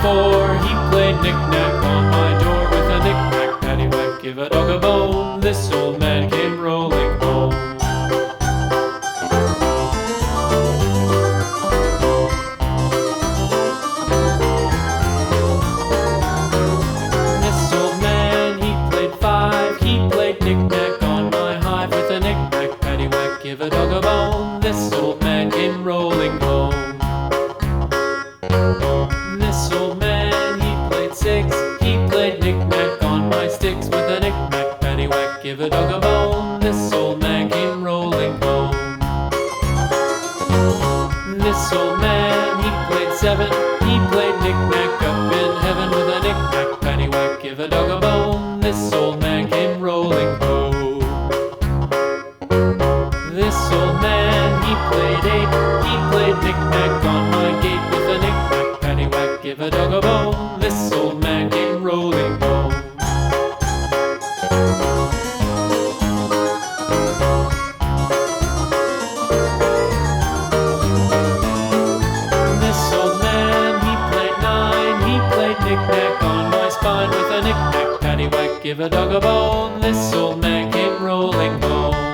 before. He played knick-knack on my door with a knick-knack, paddywhack, give a dog a bone. This old man came rolling home. This old man, he played five. He played knick-knack on my hive with a knick-knack, paddywhack, give a dog a bone. This old man came rolling home. This old man, he played six. He played knick-knack on my sticks with a knick-knack, paddywhack, give a dog a bone. This old man came rolling home. This old man, he played seven. He played knick-knack up in heaven with a knick-knack, paddywhack, give a dog a bone. This old man came rolling home. This old man, he played eight. He played knick-knack on my gate with a knick-knack, paddywhack, give a dog a bone. This old man came rolling home. This old man, he played nine. He played knick-knack on my spine with a knick-knack, paddywhack, give a dog a bone. This old man came rolling home.